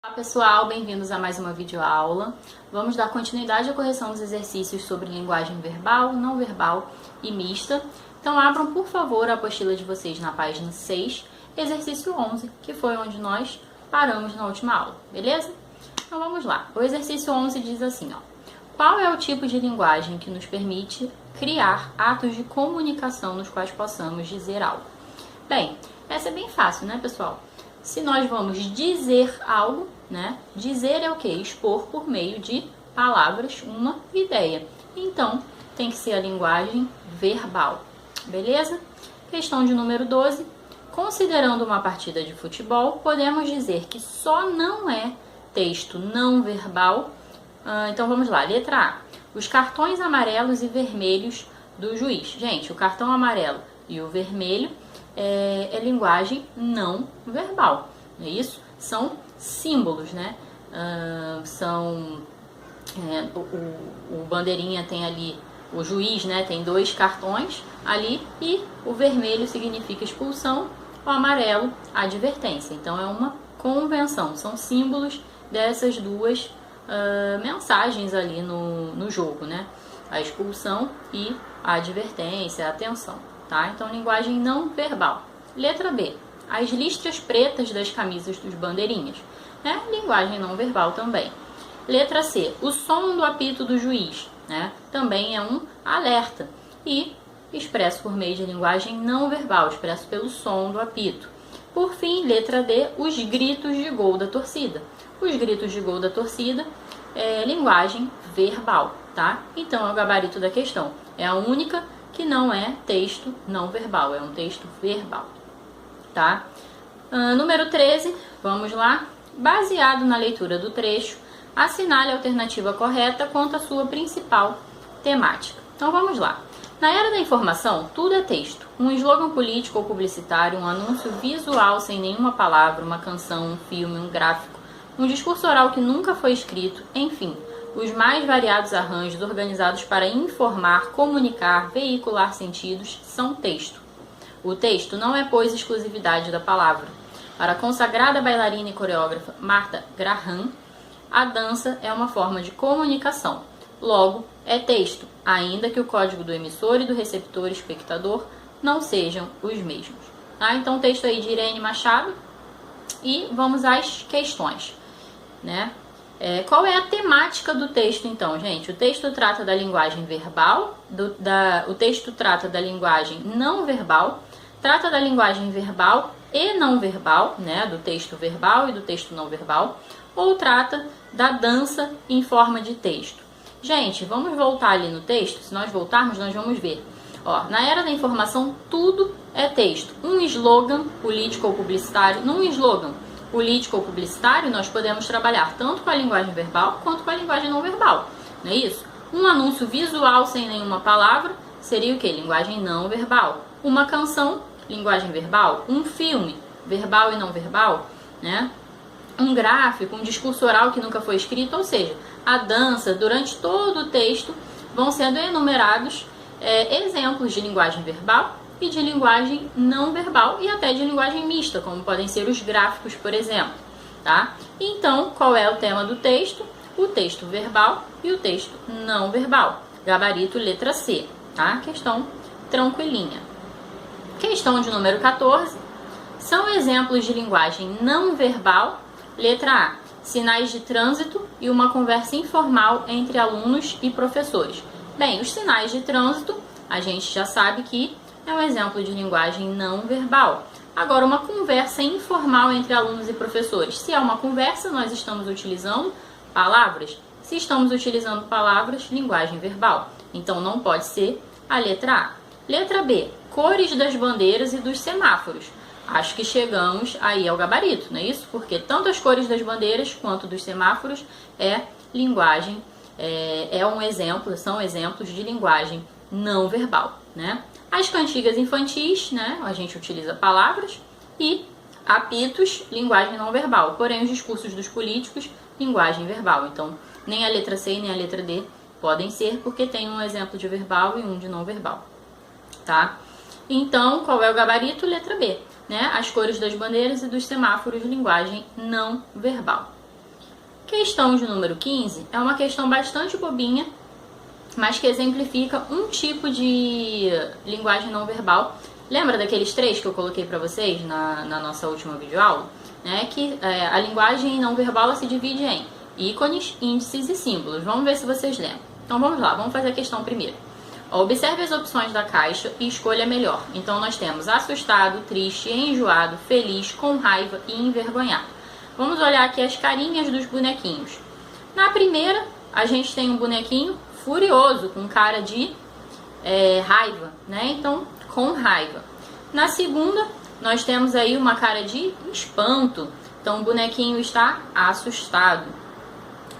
Olá pessoal, bem-vindos a mais uma videoaula. Vamos dar continuidade à correção dos exercícios sobre linguagem verbal, não verbal e mista. Então abram por favor a apostila de vocês na página 6, exercício 11, que foi onde nós paramos na última aula, beleza? Então vamos lá. O exercício 11 diz assim, ó: qual é o tipo de linguagem que nos permite criar atos de comunicação nos quais possamos dizer algo? Bem, essa é bem fácil, né, pessoal? Se nós vamos dizer algo, né? Dizer é o quê? Expor por meio de palavras uma ideia. Então, tem que ser a linguagem verbal, beleza? Questão de número 12. Considerando uma partida de futebol, podemos dizer que só não é texto não verbal. Então, vamos lá. Letra A. Os cartões amarelos e vermelhos do juiz. Gente, o cartão amarelo e o vermelho é linguagem não verbal, não é isso? São símbolos, né? O bandeirinha tem ali, o juiz, né, tem 2 cartões ali, e o vermelho significa expulsão, o amarelo, advertência. Então é uma convenção, são símbolos dessas duas mensagens ali no jogo, né? A expulsão e a advertência, a atenção, tá? Então, linguagem não verbal. Letra B. As listras pretas das camisas dos bandeirinhas, né? Linguagem não verbal também. Letra C. O som do apito do juiz, né? Também é um alerta e expresso por meio de linguagem não verbal, expresso pelo som do apito. Por fim, letra D. Os gritos de gol da torcida. Os gritos de gol da torcida é linguagem verbal, tá? Então, é o gabarito da questão. É a única que não é texto não verbal, é um texto verbal, tá? Número 13, vamos lá. Baseado na leitura do trecho, assinale a alternativa correta quanto à sua principal temática. Então, vamos lá. Na era da informação, tudo é texto. Um slogan político ou publicitário, um anúncio visual sem nenhuma palavra, uma canção, um filme, um gráfico, um discurso oral que nunca foi escrito, enfim, os mais variados arranjos organizados para informar, comunicar, veicular sentidos são texto. O texto não é, pois, exclusividade da palavra. Para a consagrada bailarina e coreógrafa Martha Graham, a dança é uma forma de comunicação. Logo, é texto, ainda que o código do emissor e do receptor espectador não sejam os mesmos. Tá? Então, texto aí de Irene Machado. E vamos às questões, né? Qual é a temática do texto, então, gente? O texto trata da linguagem verbal, o texto trata da linguagem não verbal, trata da linguagem verbal e não verbal, né? Do texto verbal e do texto não verbal, ou trata da dança em forma de texto. Gente, vamos voltar ali no texto. Se nós voltarmos, nós vamos ver. Ó, na era da informação, tudo é texto. Um slogan político ou publicitário, num slogan político ou publicitário, nós podemos trabalhar tanto com a linguagem verbal quanto com a linguagem não verbal, não é isso? Um anúncio visual sem nenhuma palavra seria o quê? Linguagem não verbal. Uma canção, linguagem verbal. Um filme, verbal e não verbal, né? Um gráfico, um discurso oral que nunca foi escrito, ou seja, a dança, durante todo o texto, vão sendo enumerados exemplos de linguagem verbal e de linguagem não verbal e até de linguagem mista, como podem ser os gráficos, por exemplo, tá? Então, qual é o tema do texto? O texto verbal e o texto não verbal. Gabarito letra C, tá? Questão tranquilinha. Questão de número 14. São exemplos de linguagem não verbal. Letra A. Sinais de trânsito e uma conversa informal entre alunos e professores. Bem, os sinais de trânsito, a gente já sabe que é um exemplo de linguagem não verbal. Agora, uma conversa informal entre alunos e professores. Se é uma conversa, nós estamos utilizando palavras. Se estamos utilizando palavras, linguagem verbal. Então, não pode ser a letra A. Letra B. Cores das bandeiras e dos semáforos. Acho que chegamos aí ao gabarito, não é isso? Porque tanto as cores das bandeiras quanto dos semáforos é linguagem, um exemplo, são exemplos de linguagem não verbal, né? As cantigas infantis, né? A gente utiliza palavras e apitos, linguagem não verbal. Porém, os discursos dos políticos, linguagem verbal. Então, nem a letra C nem a letra D podem ser, porque tem um exemplo de verbal e um de não verbal, tá? Então, qual é o gabarito? Letra B, né? As cores das bandeiras e dos semáforos, linguagem não verbal. Questão de número 15 é uma questão bastante bobinha, mas que exemplifica um tipo de linguagem não verbal. Lembra daqueles 3 que eu coloquei para vocês na nossa última videoaula? Que a linguagem não verbal se divide em ícones, índices e símbolos. Vamos ver se vocês lembram. Então vamos lá, vamos fazer a questão primeiro. Observe as opções da caixa e escolha a melhor. Então nós temos assustado, triste, enjoado, feliz, com raiva e envergonhado. Vamos olhar aqui as carinhas dos bonequinhos. Na primeira, a gente tem um bonequinho furioso, com cara de raiva, Então, com raiva. Na segunda, nós temos aí uma cara de espanto. Então, o bonequinho está assustado.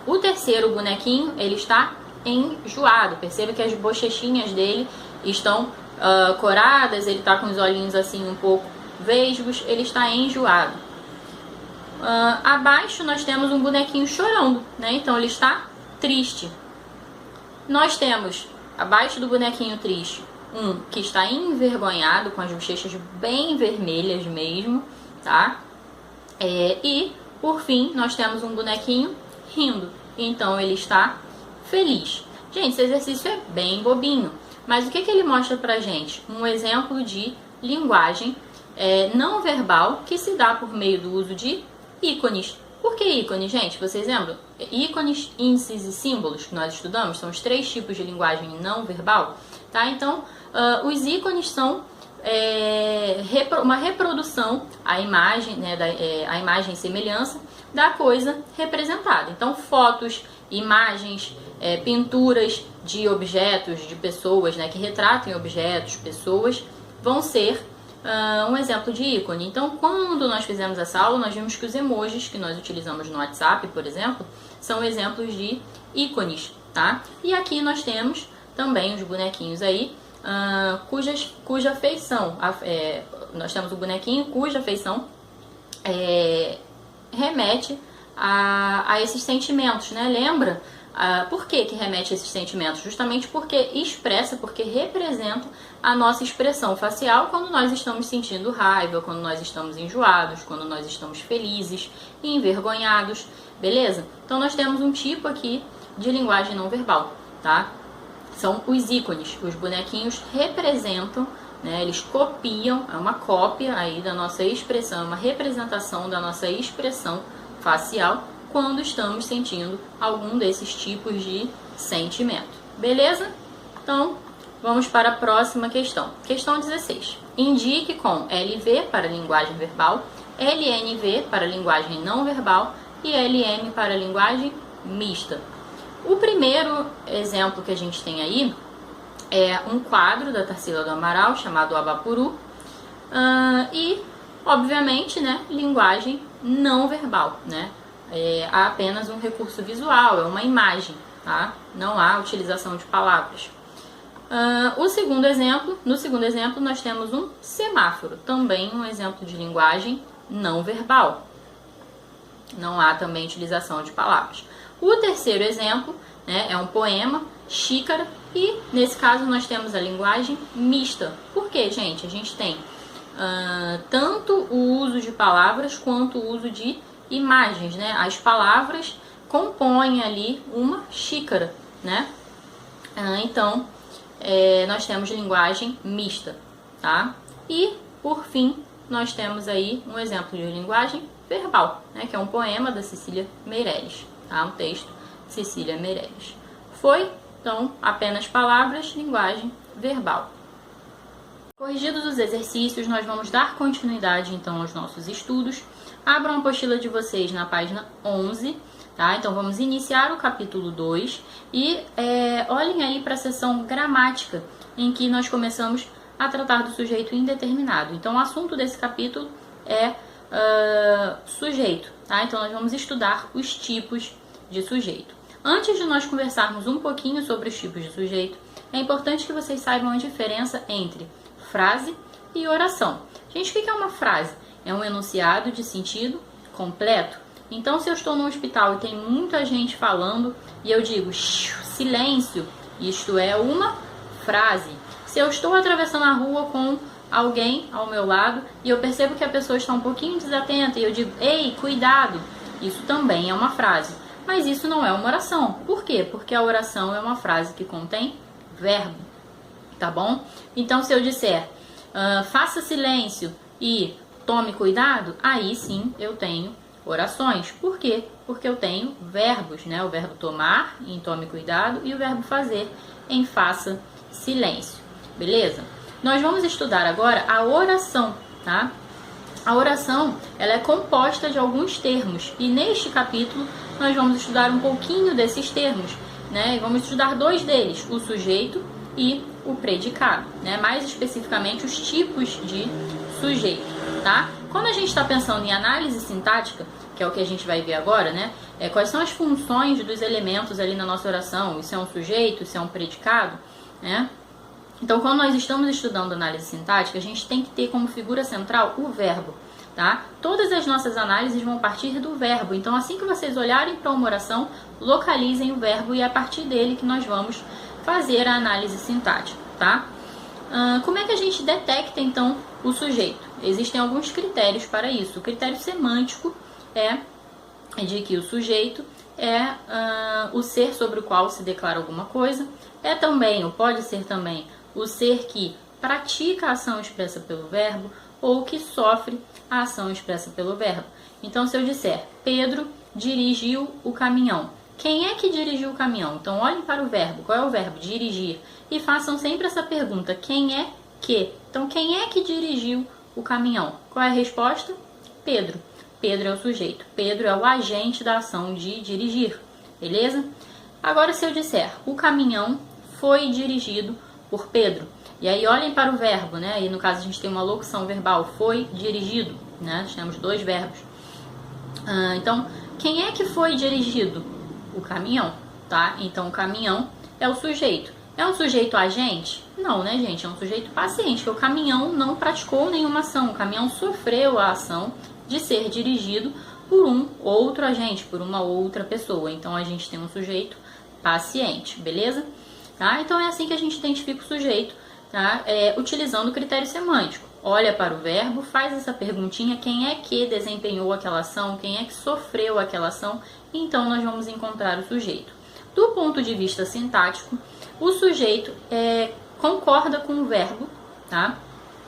O terceiro bonequinho, ele está enjoado. Perceba que as bochechinhas dele estão coradas, ele está com os olhinhos assim um pouco vesgos, ele está enjoado. Abaixo nós temos um bonequinho chorando, Então ele está triste. Nós temos, abaixo do bonequinho triste, um que está envergonhado, com as bochechas bem vermelhas mesmo, tá? E, por fim, nós temos um bonequinho rindo. Então ele está feliz. Gente, esse exercício é bem bobinho, mas o que ele mostra pra gente? Um exemplo de linguagem não verbal que se dá por meio do uso de ícones. Por que ícones, gente? Vocês lembram? Ícones, índices e símbolos que nós estudamos são os 3 tipos de linguagem não verbal, tá? Então, os ícones são uma reprodução, a imagem, a imagem e semelhança da coisa representada. Então, fotos, imagens, pinturas de objetos, de pessoas, que retratem objetos, pessoas, vão ser um exemplo de ícone. Então, quando nós fizemos essa aula, nós vimos que os emojis que nós utilizamos no WhatsApp, por exemplo, são exemplos de ícones, tá? E aqui nós temos também os bonequinhos aí, cuja feição, nós temos o bonequinho cuja feição remete a esses sentimentos, Lembra? Por que remete a esses sentimentos? Justamente porque expressa, porque representa a nossa expressão facial quando nós estamos sentindo raiva, quando nós estamos enjoados, quando nós estamos felizes, envergonhados, beleza? Então nós temos um tipo aqui de linguagem não verbal, tá? São os ícones, os bonequinhos representam, eles copiam, é uma cópia aí da nossa expressão, uma representação da nossa expressão facial quando estamos sentindo algum desses tipos de sentimento. Beleza? Então, vamos para a próxima questão. Questão 16. Indique com LV para linguagem verbal, LNV para linguagem não verbal e LM para linguagem mista. O primeiro exemplo que a gente tem aí é um quadro da Tarsila do Amaral chamado Abapuru e, obviamente, linguagem não verbal, há apenas um recurso visual, é uma imagem, tá? Não há utilização de palavras. No segundo exemplo, nós temos um semáforo, também um exemplo de linguagem não verbal. Não há também utilização de palavras. O terceiro exemplo é um poema, xícara, e nesse caso nós temos a linguagem mista. Por quê, gente? A gente tem tanto o uso de palavras quanto o uso de imagens, As palavras compõem ali uma xícara, Então, nós temos linguagem mista, tá? E, por fim, nós temos aí um exemplo de linguagem verbal, que é um poema da Cecília Meirelles, tá? Um texto de Cecília Meirelles. Foi, então, apenas palavras, linguagem verbal. Corrigidos os exercícios, nós vamos dar continuidade, então, aos nossos estudos. Abram a apostila de vocês na página 11, tá? Então, vamos iniciar o capítulo 2 e olhem aí para a seção gramática, em que nós começamos a tratar do sujeito indeterminado. Então, o assunto desse capítulo é sujeito, tá? Então, nós vamos estudar os tipos de sujeito. Antes de nós conversarmos um pouquinho sobre os tipos de sujeito, é importante que vocês saibam a diferença entre frase e oração. Gente, o que é uma frase? É um enunciado de sentido completo. Então, se eu estou no hospital e tem muita gente falando e eu digo silêncio, isto é uma frase. Se eu estou atravessando a rua com alguém ao meu lado e eu percebo que a pessoa está um pouquinho desatenta e eu digo ei, cuidado, isso também é uma frase. mas isso não é uma oração. Por quê? Porque a oração é uma frase que contém verbo, tá bom? Então, se eu disser faça silêncio e tome cuidado, aí sim eu tenho orações. Por quê? Porque eu tenho verbos, né? O verbo tomar em tome cuidado e o verbo fazer em faça silêncio, beleza? Nós vamos estudar agora a oração, tá? A oração, ela é composta de alguns termos e neste capítulo nós vamos estudar um pouquinho desses termos, né? E vamos estudar dois deles, o sujeito e o predicado, né? Mais especificamente os tipos de sujeito, tá? Quando a gente está pensando em análise sintática, que é o que a gente vai ver agora, né? Quais são as funções dos elementos ali na nossa oração? Isso é um sujeito, isso é um predicado, né? Então, quando nós estamos estudando análise sintática, a gente tem que ter como figura central o verbo, tá? Todas as nossas análises vão partir do verbo. Então, assim que vocês olharem para uma oração, localizem o verbo e é a partir dele que nós vamos fazer a análise sintática, tá? Como é que a gente detecta, então, o sujeito? Existem alguns critérios para isso. O critério semântico é de que o sujeito é o ser sobre o qual se declara alguma coisa. É também, ou pode ser também, o ser que pratica a ação expressa pelo verbo ou que sofre a ação expressa pelo verbo. Então, se eu disser, Pedro dirigiu o caminhão. Quem é que dirigiu o caminhão? Então, olhem para o verbo. Qual é o verbo? Dirigir. E façam sempre essa pergunta, quem é que? Então, quem é que dirigiu o caminhão? Qual é a resposta? Pedro. Pedro é o sujeito. Pedro é o agente da ação de dirigir. Beleza? Agora, se eu disser, o caminhão foi dirigido por Pedro. E aí, olhem para o verbo, né? Aí, no caso, a gente tem uma locução verbal, foi dirigido, né? Nós temos dois verbos. Então, quem é que foi dirigido? O caminhão, tá? Então, o caminhão é o sujeito. É um sujeito agente? Não, né, gente? É um sujeito paciente, porque o caminhão não praticou nenhuma ação. O caminhão sofreu a ação de ser dirigido por um outro agente, por uma outra pessoa. Então, a gente tem um sujeito paciente, beleza? Tá? Então, é assim que a gente identifica o sujeito, tá? Utilizando o critério semântico. Olha para o verbo, faz essa perguntinha, quem é que desempenhou aquela ação, quem é que sofreu aquela ação, então nós vamos encontrar o sujeito. Do ponto de vista sintático, o sujeito concorda com o verbo, tá?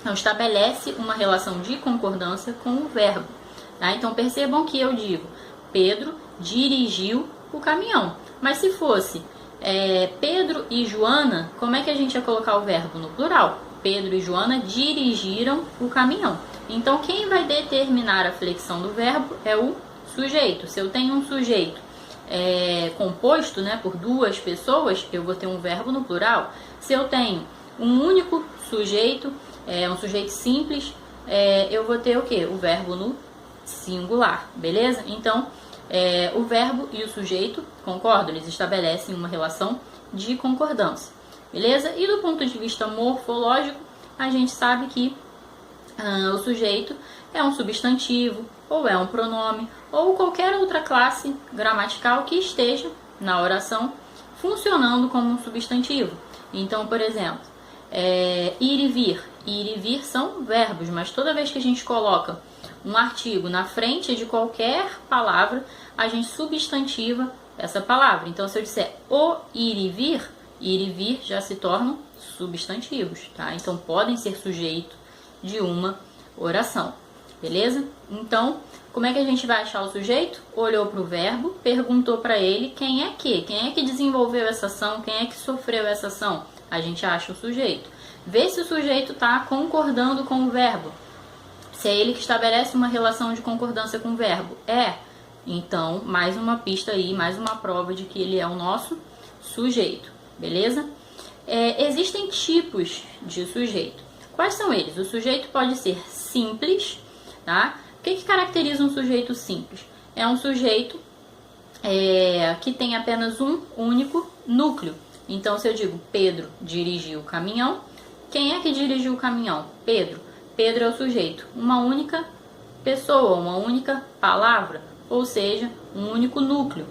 Então, estabelece uma relação de concordância com o verbo, tá? Então, percebam que eu digo, Pedro dirigiu o caminhão. Mas se fosse Pedro e Joana, como é que a gente ia colocar o verbo no plural? Pedro e Joana dirigiram o caminhão. Então, quem vai determinar a flexão do verbo é o sujeito. Se eu tenho um sujeito composto, né, por duas pessoas, eu vou ter um verbo no plural. Se eu tenho um único sujeito, um sujeito simples, eu vou ter o quê? O verbo no singular, beleza? Então, o verbo e o sujeito concordam, eles estabelecem uma relação de concordância, beleza? E do ponto de vista morfológico, a gente sabe que o sujeito é um substantivo, ou é um pronome, ou qualquer outra classe gramatical que esteja na oração funcionando como um substantivo. Então, por exemplo, ir e vir. Ir e vir são verbos, mas toda vez que a gente coloca um artigo na frente de qualquer palavra, a gente substantiva essa palavra. Então, se eu disser o ir e vir já se tornam substantivos, tá? Então, podem ser sujeito de uma oração, beleza? Então, como é que a gente vai achar o sujeito? Olhou para o verbo, perguntou para ele quem é que desenvolveu essa ação, quem é que sofreu essa ação. A gente acha o sujeito. Vê se o sujeito está concordando com o verbo. Se é ele que estabelece uma relação de concordância com o verbo. Então, mais uma pista aí, mais uma prova de que ele é o nosso sujeito, beleza? Existem tipos de sujeito. Quais são eles? O sujeito pode ser simples, tá? O que caracteriza um sujeito simples? É um sujeito que tem apenas um único núcleo. Então, se eu digo Pedro dirigiu o caminhão, quem é que dirigiu o caminhão? Pedro. Pedro é o sujeito. Uma única pessoa, uma única palavra, ou seja, um único núcleo.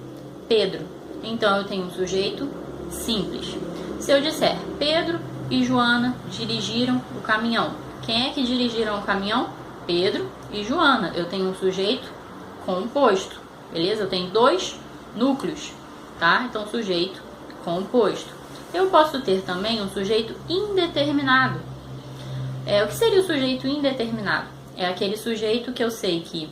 Pedro. Então, eu tenho um sujeito simples. Se eu disser Pedro e Joana dirigiram o caminhão, quem é que dirigiram o caminhão? Pedro e Joana. Eu tenho um sujeito composto, beleza? Eu tenho dois núcleos, tá? Então, sujeito composto. Eu posso ter também um sujeito indeterminado. O que seria o sujeito indeterminado? É aquele sujeito que eu sei que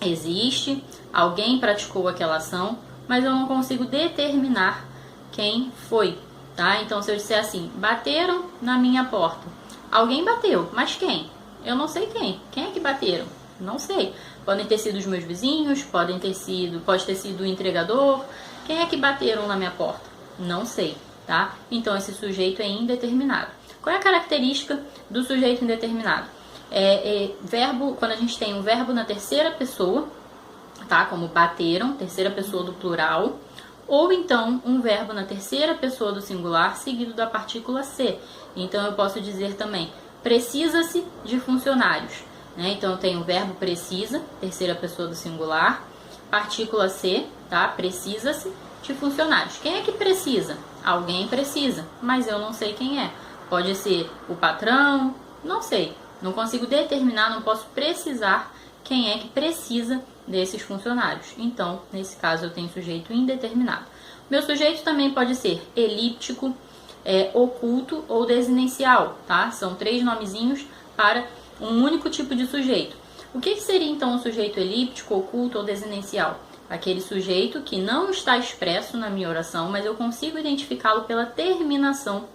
existe, alguém praticou aquela ação, mas eu não consigo determinar quem foi, tá? Então, se eu disser assim, bateram na minha porta. Alguém bateu, mas quem? Eu não sei quem. Quem é que bateram? Não sei. Podem ter sido os meus vizinhos, pode ter sido o entregador. Quem é que bateram na minha porta? Não sei, tá? Então, esse sujeito é indeterminado. Qual é a característica do sujeito indeterminado? Verbo, quando a gente tem um verbo na terceira pessoa, tá? Como bateram, terceira pessoa do plural, ou então um verbo na terceira pessoa do singular seguido da partícula ser. Então eu posso dizer também, precisa-se de funcionários, né? Então eu tenho o verbo precisa, terceira pessoa do singular, partícula ser, tá? Precisa-se de funcionários. Quem é que precisa? Alguém precisa, mas eu não sei quem é. Pode ser o patrão, não sei. Não consigo determinar, não posso precisar quem é que precisa desses funcionários. Então, nesse caso, eu tenho sujeito indeterminado. Meu sujeito também pode ser elíptico, oculto ou desinencial, tá? São 3 nomezinhos para um único tipo de sujeito. O que seria, então, um sujeito elíptico, oculto ou desinencial? Aquele sujeito que não está expresso na minha oração, mas eu consigo identificá-lo pela terminação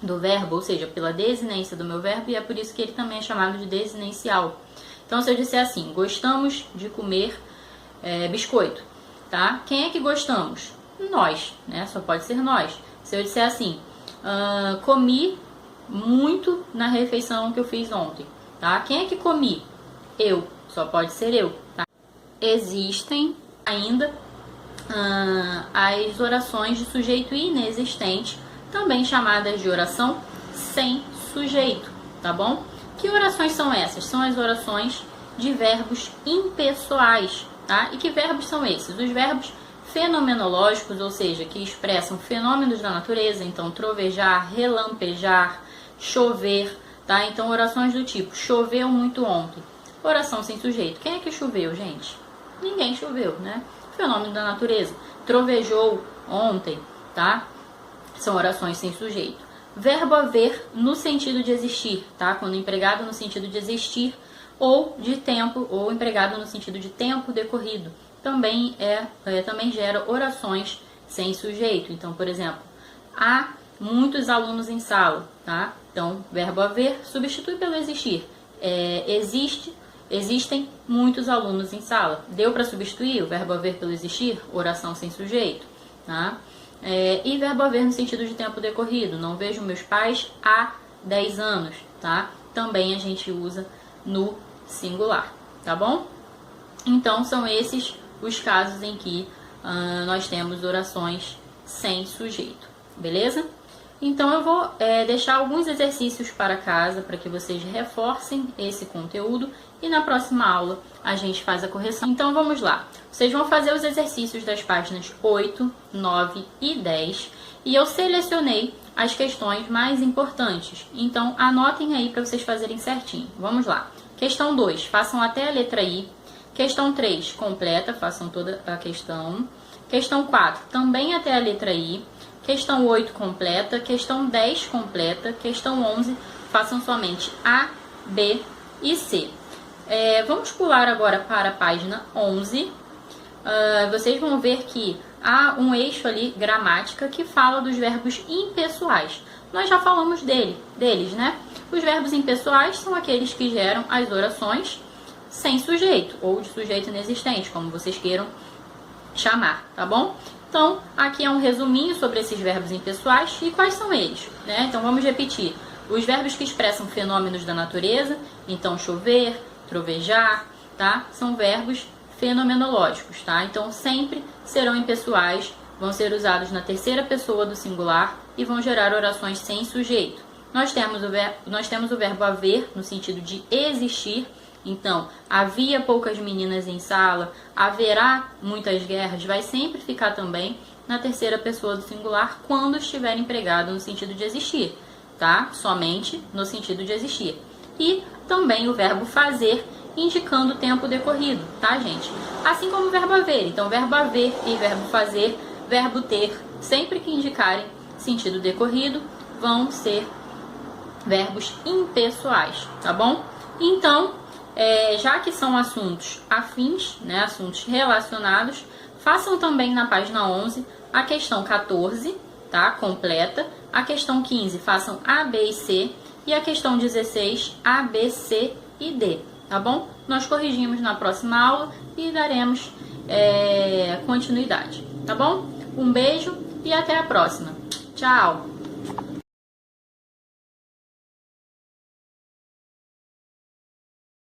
do verbo, ou seja, pela desinência do meu verbo, e é por isso que ele também é chamado de desinencial. Então, se eu disser assim, gostamos de comer biscoito, tá? Quem é que gostamos? Nós, né? Só pode ser nós. Se eu disser assim, comi muito na refeição que eu fiz ontem, tá? Quem é que comi? Eu, só pode ser eu, tá? Existem ainda as orações de sujeito inexistente, também chamadas de oração sem sujeito, tá bom? Que orações são essas? São as orações de verbos impessoais, tá? E que verbos são esses? Os verbos fenomenológicos, ou seja, que expressam fenômenos da natureza, então trovejar, relampejar, chover, tá? Então orações do tipo, choveu muito ontem. Oração sem sujeito. Quem é que choveu, gente? Ninguém choveu, né? Fenômeno da natureza. Trovejou ontem, tá? São orações sem sujeito. Verbo haver no sentido de existir, tá? Quando empregado no sentido de existir, ou de tempo, ou empregado no sentido de tempo decorrido. Também gera orações sem sujeito. Então, por exemplo, há muitos alunos em sala, tá? Então, verbo haver substitui pelo existir. Existem muitos alunos em sala. Deu para substituir o verbo haver pelo existir? Oração sem sujeito, tá? E verbo haver no sentido de tempo decorrido. Não vejo meus pais há 10 anos, tá? Também a gente usa no singular, tá bom? Então, são esses os casos em que nós temos orações sem sujeito, beleza? Então, eu vou deixar alguns exercícios para casa para que vocês reforcem esse conteúdo e na próxima aula a gente faz a correção. Então, vamos lá. Vocês vão fazer os exercícios das páginas 8, 9 e 10 e eu selecionei as questões mais importantes. Então, anotem aí para vocês fazerem certinho. Vamos lá. Questão 2, façam até a letra I. Questão 3, completa, façam toda a questão. Questão 4, também até a letra I. Questão 8, completa. Questão 10, completa. Questão 11, façam somente A, B e C. Vamos pular agora para a página 11. Vocês vão ver que há um eixo ali, gramática, que fala dos verbos impessoais. Nós já falamos deles, né? Os verbos impessoais são aqueles que geram as orações sem sujeito, ou de sujeito inexistente, como vocês queiram chamar, tá bom? Então, aqui é um resuminho sobre esses verbos impessoais e quais são eles, né? Então, vamos repetir. Os verbos que expressam fenômenos da natureza, então chover, trovejar, tá? São verbos fenomenológicos, tá? Então, sempre serão impessoais, vão ser usados na terceira pessoa do singular e vão gerar orações sem sujeito. Nós temos o verbo haver, no sentido de existir. Então, havia poucas meninas em sala, haverá muitas guerras, vai sempre ficar também na terceira pessoa do singular quando estiver empregado no sentido de existir, tá? Somente no sentido de existir. E também o verbo fazer indicando o tempo decorrido, tá, gente? Assim como o verbo haver. Então, verbo haver e verbo fazer, verbo ter, sempre que indicarem sentido decorrido, vão ser verbos impessoais, tá bom? Então, já que são assuntos afins, né, assuntos relacionados, façam também na página 11 a questão 14, tá, completa. A questão 15, façam A, B e C. E a questão 16, A, B, C e D, tá bom? Nós corrigimos na próxima aula e daremos continuidade, tá bom? Um beijo e até a próxima. Tchau!